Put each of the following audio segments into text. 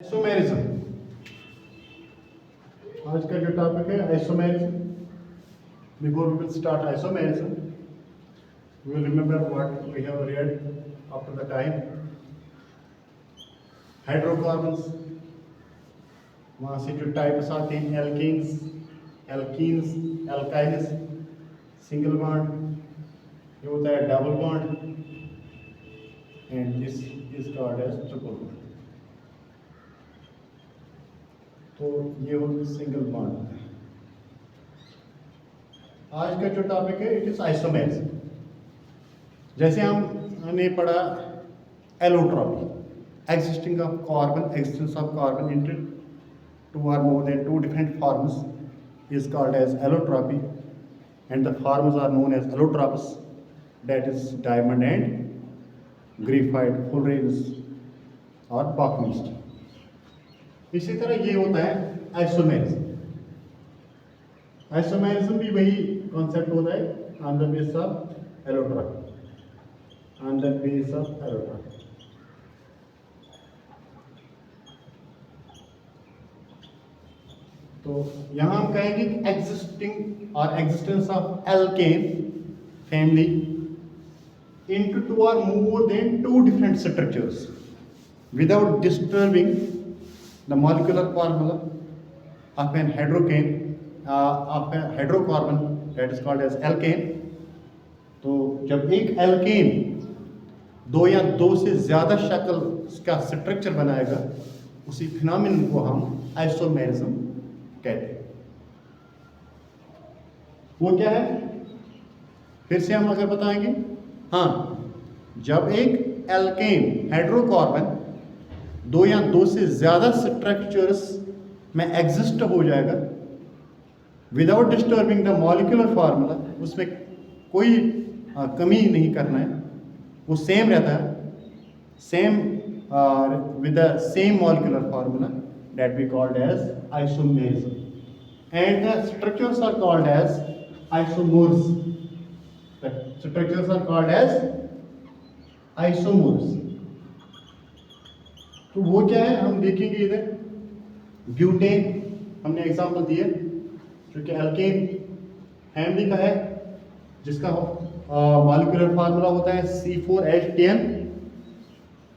Isomerism आज का जो टॉपिक है isomerism. Before we will start isomerism we will remember what we have read after the time hydrocarbons, वहाँ से जो टाइप्स आते हैं एल्कीन्स, एल्काइन्स, सिंगल बॉन्ड, ये होता है double bond and this is called as triple bond. तो ये हो सिंगल बॉन्ड। आज का जो टॉपिक है इट इज आइसोमेरिज्म। जैसे हमने पढ़ा allotropy, existence of carbon into two or more than two different forms is called as allotropy, and the forms are known as allotropes, that is diamond and graphite, fullerenes or Buckminster। इसी तरह ये होता है isomerism. Isomerism भी वही concept होता है on the base of allotropy. तो यहाँ हम कहेंगे कि existence of alkene family into two or more than two different structures without disturbing the molecular formula of an hydrocarbon that is called as alkane। तो जब एक एल्केन दो या दो से ज़्यादा शक्ल का स्ट्रक्चर बनाएगा उसी फिनोमेनन को हम आइसोमेरिज्म कहते हैं। वो क्या है फिर से हम अगर बताएंगे, हाँ, जब एक एल्केन हाइड्रोकार्बन दो या दो से ज़्यादा स्ट्रक्चर्स में एग्जिस्ट हो जाएगा without disturbing the molecular formula, उसमें कोई कमी नहीं करना है, वो सेम रहता है, same with the same molecular formula that we called as isomerism, and the structures are called as isomers। The structures are called as isomers। तो वो क्या है हम देखेंगे इधर। ब्यूटेन हमने एग्जांपल दिया जो कि एल्केन फैमिली का है, जिसका मॉलिक्यूलर फार्मूला होता है C4H10।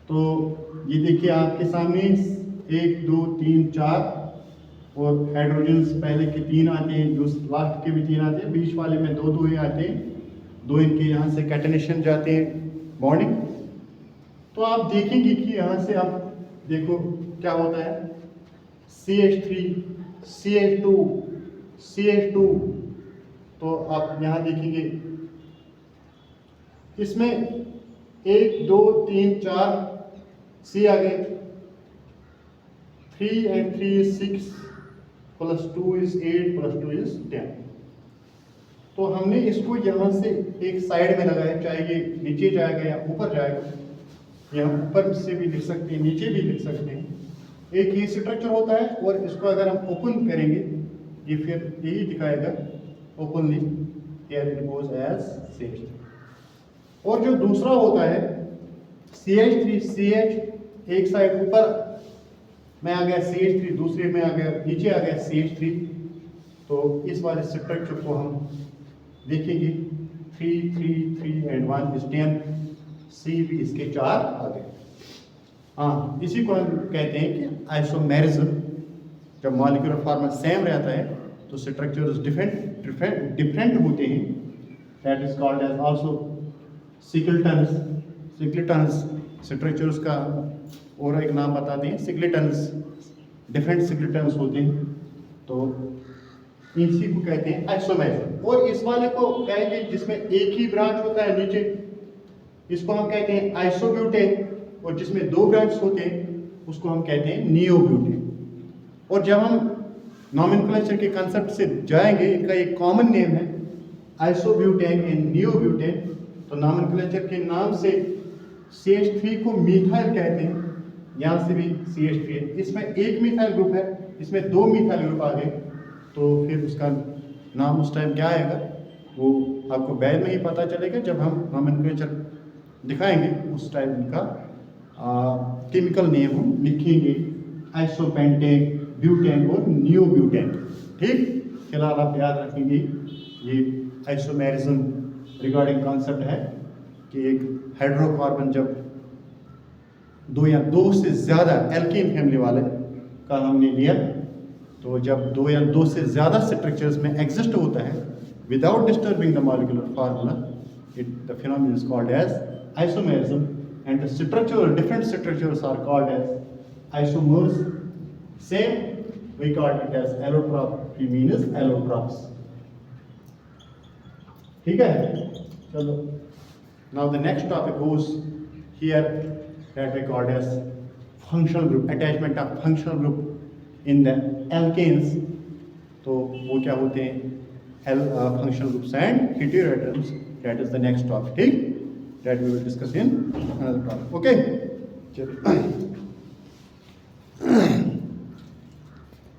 तो ये देखिए आपके सामने 1 2 3 4 और हाइड्रोजन्स पहले के 3 आते हैं, जो लास्ट के भी 3 आते हैं, बीच वाले में 2 2 ही आते हैं, 2 इनके यहाँ से कैटेनेशन जाते हैं बॉन्डिंग। तो आप देखेंगे कि यहाँ से आप देखो क्या होता है CH3 CH2 CH2। तो आप यहाँ देखेंगे इसमें 1 2 3 4 C आ गए, 3 and 3 is 6 plus 2 is 8 plus 2 is 10। तो हमने इसको यहाँ से एक साइड में लगाया, चाहे ये नीचे जाएगा या ऊपर जाएगा, या हम ऊपर से भी लिख सकते हैं, नीचे भी लिख सकते हैं। एक ये स्ट्रक्चर होता है और इसको अगर हम ओपन करेंगे ये फिर यही दिखाएगा openly, here it goes as CH3। और जो दूसरा होता है CH3 CH, एक साइड ऊपर में आ गया CH3, दूसरे में आ गया नीचे आ गया CH3। तो इस वाले स्ट्रक्चर को हम देखेंगे 3 3 3 and 1 is 10, C भी इसके 4 आ गए। हाँ, इसी को हम कहते हैं कि आइसोमेरिज्म। जब मॉलिक्यूलर फार्मूला सेम रहता है तो स्ट्रक्चर्स डिफरेंट होते हैं, that is called as also skeletons structures का और एक नाम बताते हैं सिकल्टन्स, डिफरेंट सिकल्टन्स होते हैं। तो इसी को कहते हैं आइसोमेरिज्म। और इस वाले को कहेंगे जिसमें एक ही ब्रांच होता है नीचे, इसको हम कहते हैं आइसोब्यूटेन, और जिसमें 2 ब्रांच होते हैं उसको हम कहते हैं नियोब्यूटेन। और जब हम नॉमेनक्लेचर के कंसेप्ट से जाएंगे, इनका एक कॉमन नेम है आइसोब्यूटेन एंड नियोब्यूटेन। तो नॉमेनक्लेचर के नाम से CH3 को मीथाइल कहते हैं, यहाँ से भी CH3 है, इसमें एक मीथाइल ग्रुप है, इसमें 2 मीथाइल ग्रुप आ गए, तो फिर उसका नाम उस टाइम क्या आएगा वो आपको बाद में ही पता चलेगा जब हम नॉमेनक्लेचर दिखाएंगे, उस टाइम इनका केमिकल नेम हम लिखेंगे आइसोपेंटेन, ब्यूटेन और नियोब्यूटेन। ठीक, फिलहाल आप याद रखेंगे ये आइसोमेरिज्म रिगार्डिंग कॉन्सेप्ट है कि एक हाइड्रोकार्बन जब दो या दो से ज़्यादा एल्कीन फैमिली वाले का हमने लिया, तो जब दो या दो से ज़्यादा स्ट्रक्चर्स में एग्जिस्ट होता है without disturbing the molecular formula, the phenomenon is called as isomerism, and the structure, different structures are called as isomers. Same we call it as allotropy, means allotrops. ठीक है, चलो। Now the next topic goes here that we call as functional group, attachment of functional group in the alkanes. तो वो क्या होते हैं? Functional groups and heteroatoms. That is the next topic. ठीक, that we will discuss in another topic. Okay, चलो।